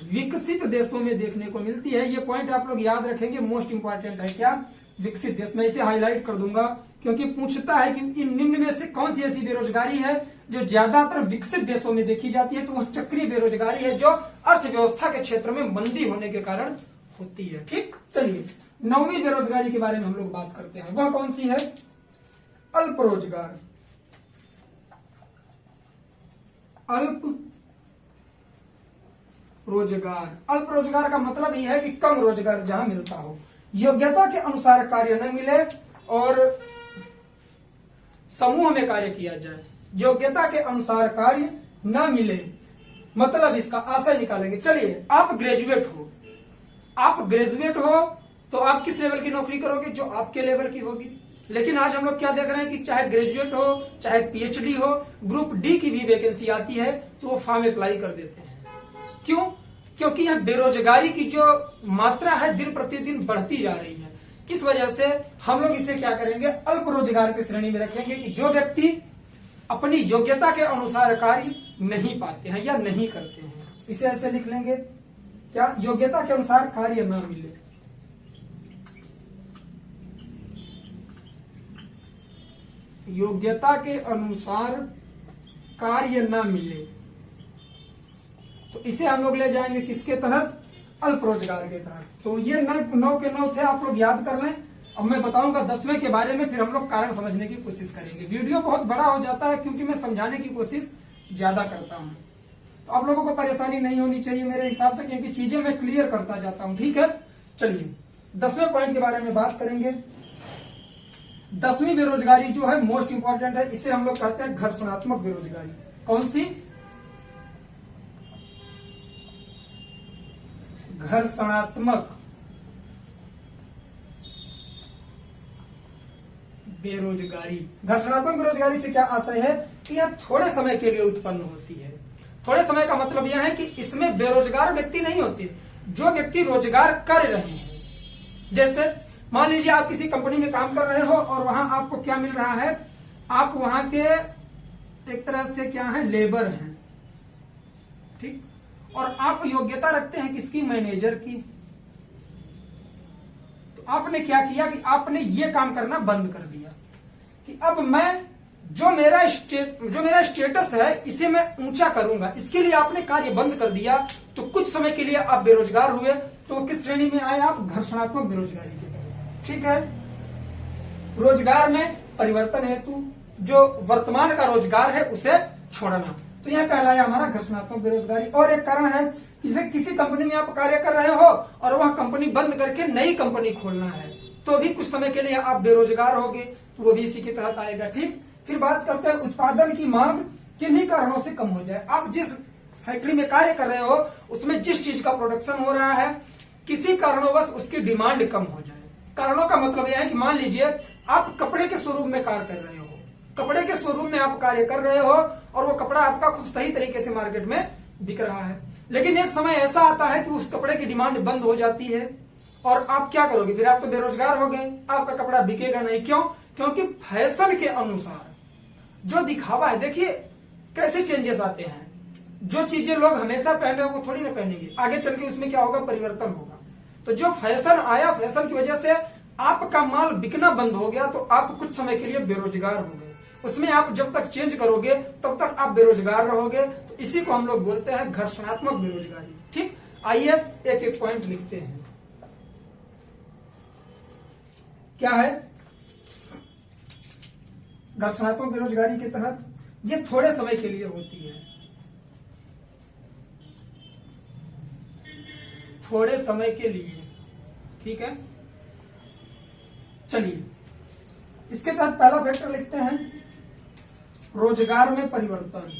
विकसित देशों में देखने को मिलती है। ये पॉइंट आप लोग याद रखेंगे, मोस्ट इंपॉर्टेंट है। क्या? विकसित देश। मैं इसे हाईलाइट कर दूंगा क्योंकि पूछता है कि इन निम्न में से कौन सी ऐसी बेरोजगारी है जो ज्यादातर विकसित देशों में देखी जाती है, तो वह चक्रीय बेरोजगारी है, जो अर्थव्यवस्था के क्षेत्र में मंदी होने के कारण होती है। ठीक, चलिए नौवीं बेरोजगारी के बारे में हम लोग बात करते हैं। वह कौन सी है? अल्प रोजगार। अल्प रोजगार। अल्प रोजगार का मतलब यह है कि कम रोजगार जहां मिलता हो, योग्यता के अनुसार कार्य न मिले और समूह में कार्य किया जाए, योग्यता के अनुसार कार्य न मिले, मतलब इसका आशय निकालेंगे। चलिए, आप ग्रेजुएट हो तो आप किस लेवल की नौकरी करोगे? जो आपके लेवल की होगी। लेकिन आज हम लोग क्या देख रहे हैं कि चाहे ग्रेजुएट हो चाहे पीएचडी हो, ग्रुप डी की भी वैकेंसी आती है तो वो फॉर्म अप्लाई कर देते हैं। क्यों? क्योंकि यह बेरोजगारी की जो मात्रा है दिन प्रतिदिन बढ़ती जा रही है। इस वजह से हम लोग इसे क्या करेंगे, अल्प रोजगार की श्रेणी में रखेंगे कि जो व्यक्ति अपनी योग्यता के अनुसार कार्य नहीं पाते हैं या नहीं करते हैं। इसे ऐसे लिख लेंगे, क्या? योग्यता के अनुसार कार्य न मिले। योग्यता के अनुसार कार्य न मिले, तो इसे हम लोग ले जाएंगे किसके तहत? अल्प रोजगार के तहत। तो ये 9 के 9 थे, आप लोग याद कर लें। अब मैं बताऊंगा 10वें के बारे में, फिर हम लोग कारण समझने की कोशिश करेंगे। वीडियो बहुत बड़ा हो जाता है क्योंकि मैं समझाने की कोशिश ज्यादा करता हूं, तो आप लोगों को परेशानी नहीं होनी चाहिए मेरे हिसाब से, क्योंकि चीजें मैं क्लियर करता जाता हूं। ठीक है, चलिए 10वें पॉइंट के बारे में बात करेंगे। 10वीं बेरोजगारी जो है मोस्ट इंपॉर्टेंट है, इसे हम लोग कहते हैं घर्षणात्मक बेरोजगारी। कौन सी? घर्षणात्मक बेरोजगारी। घर्षणात्मक बेरोजगारी से क्या आशय है कि यह थोड़े समय के लिए उत्पन्न होती है। थोड़े समय का मतलब यह है कि इसमें बेरोजगार व्यक्ति नहीं होते, जो व्यक्ति रोजगार कर रहे हैं। जैसे मान लीजिए आप किसी कंपनी में काम कर रहे हो और वहां आपको क्या मिल रहा है, आप वहां के एक तरह से क्या है, लेबर हैं, ठीक, और आप योग्यता रखते हैं किसकी? मैनेजर की। तो आपने क्या किया कि आपने ये काम करना बंद कर दिया कि अब मैं जो मेरा स्टेटस है इसे मैं ऊंचा करूंगा, इसके लिए आपने कार्य बंद कर दिया। तो कुछ समय के लिए आप बेरोजगार हुए, तो किस श्रेणी में आए आप? घर्षणात्मक बेरोजगारी के तहत। ठीक है, रोजगार में परिवर्तन हेतु जो वर्तमान का रोजगार है उसे छोड़ना, तो यह कहलाया हमारा घर्षणात्मक बेरोजगारी। और एक कारण है, किसी कंपनी में आप कार्य कर रहे हो और वह कंपनी बंद करके नई कंपनी खोलना है, तो भी कुछ समय के लिए आप बेरोजगार होगे, तो वो भी इसी के तहत आएगा। ठीक, फिर बात करते हैं उत्पादन की मांग किन्हीं कारणों से कम हो जाए। आप जिस फैक्ट्री में कार्य कर रहे हो उसमें जिस चीज का प्रोडक्शन हो रहा है, किसी कारणवश उसकी डिमांड कम हो जाए। कारणों का मतलब यह है कि मान लीजिए आप कपड़े के शोरूम में कार्य कर रहे हो, कपड़े के शोरूम में आप कार्य कर रहे हो और वो कपड़ा आपका खूब सही तरीके से मार्केट में बिक रहा है, लेकिन एक समय ऐसा आता है कि उस कपड़े की डिमांड बंद हो जाती है और आप क्या करोगे? फिर आप तो बेरोजगार हो गए, आपका कपड़ा बिकेगा नहीं। क्यों? क्योंकि फैशन के अनुसार जो दिखावा है, देखिए कैसे चेंजेस आते हैं। जो चीजें लोग हमेशा पहन रहे हैं वो थोड़ी ना पहनेंगे, आगे चल के उसमें क्या होगा? परिवर्तन होगा। तो जो फैशन आया, फैशन की वजह से आपका माल बिकना बंद हो गया, तो आप कुछ समय के लिए बेरोजगार हो गए। उसमें आप जब तक चेंज करोगे तब तक आप बेरोजगार रहोगे, तो इसी को हम लोग बोलते हैं घर्षणात्मक बेरोजगारी। ठीक, आइए एक एक पॉइंट लिखते हैं। क्या है घर्षणात्मक बेरोजगारी के तहत? ये थोड़े समय के लिए होती है, थोड़े समय के लिए। ठीक है, चलिए इसके तहत पहला फैक्टर लिखते हैं रोजगार में परिवर्तन।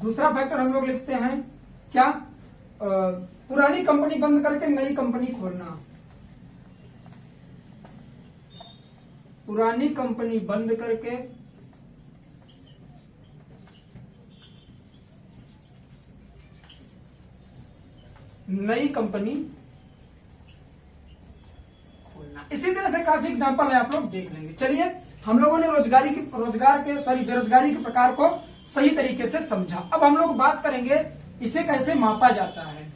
दूसरा फैक्टर हम लोग लिखते हैं क्या? पुरानी कंपनी बंद करके नई कंपनी खोलना। पुरानी कंपनी बंद करके नई कंपनी खोलना। इसी तरह से काफी एग्जांपल है, आप लोग देख लेंगे। चलिए, हम लोगों ने बेरोजगारी के प्रकार को सही तरीके से समझा। अब हम लोग बात करेंगे इसे कैसे मापा जाता है।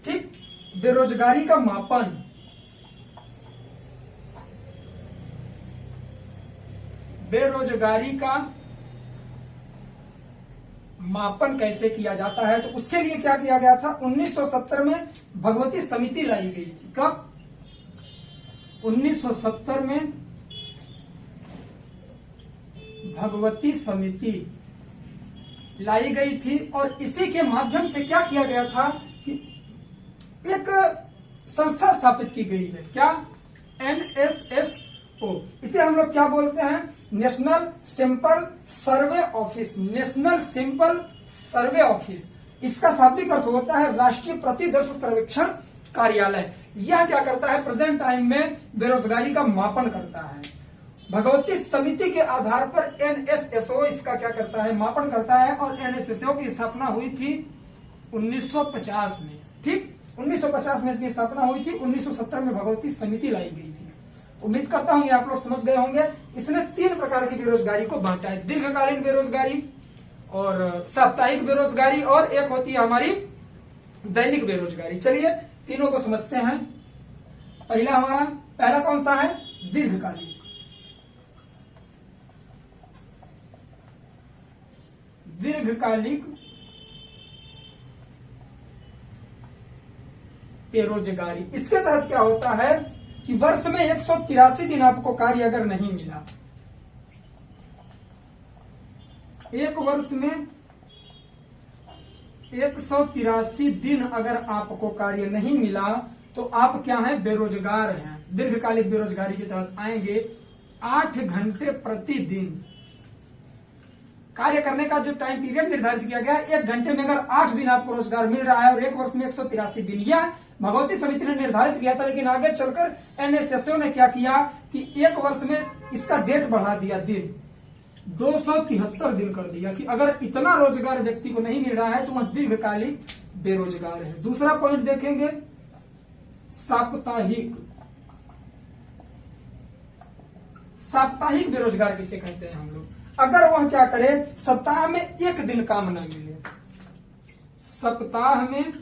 ठीक, बेरोजगारी का मापन। बेरोजगारी का मापन कैसे किया जाता है? तो उसके लिए क्या किया गया था? 1970 में भगवती समिति लाई गई थी। कब? 1970 में भगवती समिति लाई गई थी और इसी के माध्यम से क्या किया गया था कि एक संस्था स्थापित की गई है, क्या? NSSO। इसे हम लोग क्या बोलते हैं? नेशनल सिंपल सर्वे ऑफिस। नेशनल सिंपल सर्वे ऑफिस, इसका शाब्दिक अर्थ होता है राष्ट्रीय प्रतिदर्श सर्वेक्षण कार्यालय। यह क्या करता है? प्रेजेंट टाइम में बेरोजगारी का मापन करता है। भगवती समिति के आधार पर NSSO इसका क्या करता है? मापन करता है। और NSSO की स्थापना हुई थी 1950 में। ठीक, 1950 में इसकी स्थापना हुई थी। 1970 में भगवती समिति लाई गई थी। उम्मीद करता हूं ये आप लोग समझ गए होंगे। इसने 3 प्रकार की बेरोजगारी को बांटा है, दीर्घकालीन बेरोजगारी और साप्ताहिक बेरोजगारी और एक होती है हमारी दैनिक बेरोजगारी। चलिए तीनों को समझते हैं। पहला कौन सा है? दीर्घकालिक। दीर्घकालिक बेरोजगारी, इसके तहत क्या होता है कि वर्ष में 183 दिन आपको कार्य अगर नहीं मिला, एक वर्ष में 183 दिन अगर आपको कार्य नहीं मिला तो आप क्या हैं? बेरोजगार हैं। दीर्घकालिक बेरोजगारी के तहत आएंगे। 8 घंटे प्रतिदिन कार्य करने का जो टाइम पीरियड निर्धारित किया गया है, 1 घंटे में अगर 8 दिन आपको रोजगार मिल रहा है और एक वर्ष में 183 दिन, यह भगवती समिति ने निर्धारित किया था। लेकिन आगे चलकर NSSO ने क्या किया कि एक वर्ष में इसका डेट बढ़ा दिया, दिन 273 दिन कर दिया कि अगर इतना रोजगार व्यक्ति को नहीं मिल रहा है तो वह दीर्घकालिक बेरोजगार है। दूसरा पॉइंट देखेंगे, साप्ताहिक। साप्ताहिक बेरोजगार किसे कहते हैं हम लोग? अगर वह क्या करे, सप्ताह में 1 दिन काम न मिले, सप्ताह में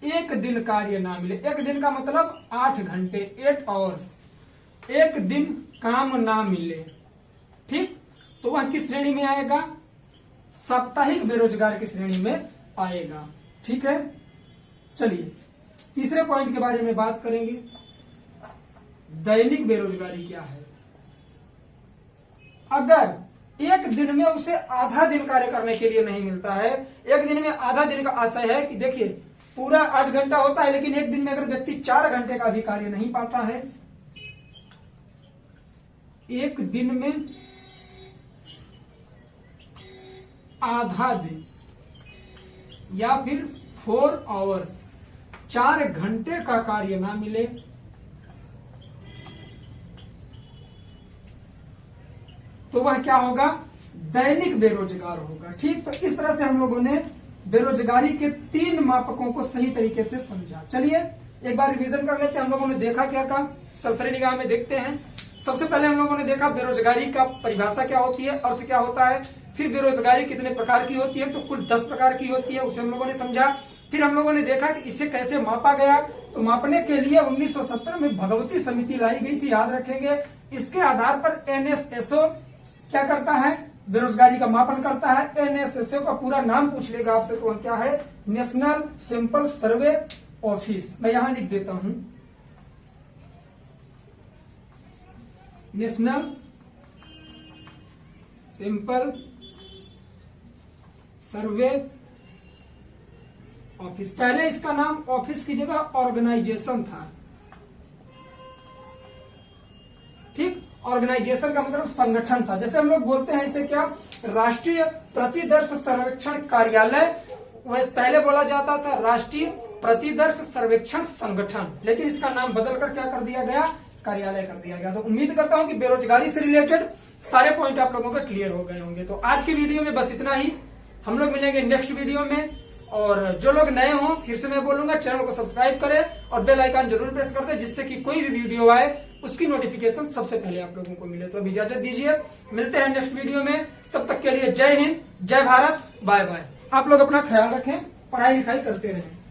1 दिन कार्य ना मिले, 1 दिन का मतलब 8 घंटे, 8 आवर्स, 1 दिन काम ना मिले, ठीक, तो वह किस श्रेणी में आएगा? साप्ताहिक बेरोजगार की श्रेणी में आएगा। ठीक है, चलिए तीसरे पॉइंट के बारे में बात करेंगे। दैनिक बेरोजगारी क्या है? अगर एक दिन में उसे आधा दिन कार्य करने के लिए नहीं मिलता है, एक दिन में आधा दिन का आशय है कि देखिए पूरा 8 घंटा होता है, लेकिन एक दिन में अगर व्यक्ति 4 घंटे का भी कार्य नहीं पाता है, एक दिन में आधा दिन या फिर 4 आवर्स, 4 घंटे का कार्य ना मिले, तो वह क्या होगा? दैनिक बेरोजगार होगा। ठीक, तो इस तरह से हम लोगों ने बेरोजगारी के 3 मापकों को सही तरीके से समझा। चलिए एक बार रिवीजन कर लेते हैं। हम लोगों ने देखा क्या का, सरसरी निगाह में देखते हैं। सबसे पहले हम लोगों ने देखा बेरोजगारी का परिभाषा क्या होती है, अर्थ क्या होता है, फिर बेरोजगारी कितने प्रकार की होती है, तो कुल 10 प्रकार की होती है, उसे हम लोगों ने समझा। फिर हम लोगों ने देखा कि इसे कैसे मापा गया, तो मापने के लिए 1970 में भगवती समिति लाई गई थी, याद रखेंगे। इसके आधार पर NSSO क्या करता है? बेरोजगारी का मापन करता है। NSSO का पूरा नाम पूछ लेगा आपसे तो क्या है? नेशनल सिंपल सर्वे ऑफिस। मैं यहां लिख देता हूं, नेशनल सिंपल सर्वे ऑफिस। पहले इसका नाम ऑफिस की जगह ऑर्गेनाइजेशन था। ठीक, ऑर्गेनाइजेशन का मतलब संगठन था। जैसे हम लोग बोलते हैं इसे क्या? राष्ट्रीय प्रतिदर्श सर्वेक्षण कार्यालय। वैसे पहले बोला जाता था राष्ट्रीय प्रतिदर्श सर्वेक्षण संगठन, लेकिन इसका नाम बदलकर क्या कर दिया गया? कार्यालय कर दिया गया। तो उम्मीद करता हूं कि बेरोजगारी से रिलेटेड सारे पॉइंट आप लोगों के क्लियर हो गए होंगे। तो आज की वीडियो में बस इतना ही। हम लोग मिलेंगे नेक्स्ट वीडियो में। और जो लोग नए हो, फिर से मैं बोलूंगा, चैनल को सब्सक्राइब करें और बेल आइकन जरूर प्रेस कर दें, जिससे कि कोई भी वीडियो आए उसकी नोटिफिकेशन सबसे पहले आप लोगों को मिले। तो अब इजाजत दीजिए, मिलते हैं नेक्स्ट वीडियो में। तब तक के लिए जय हिंद, जय भारत, बाय बाय। आप लोग अपना ख्याल रखें, पढ़ाई लिखाई करते रहें।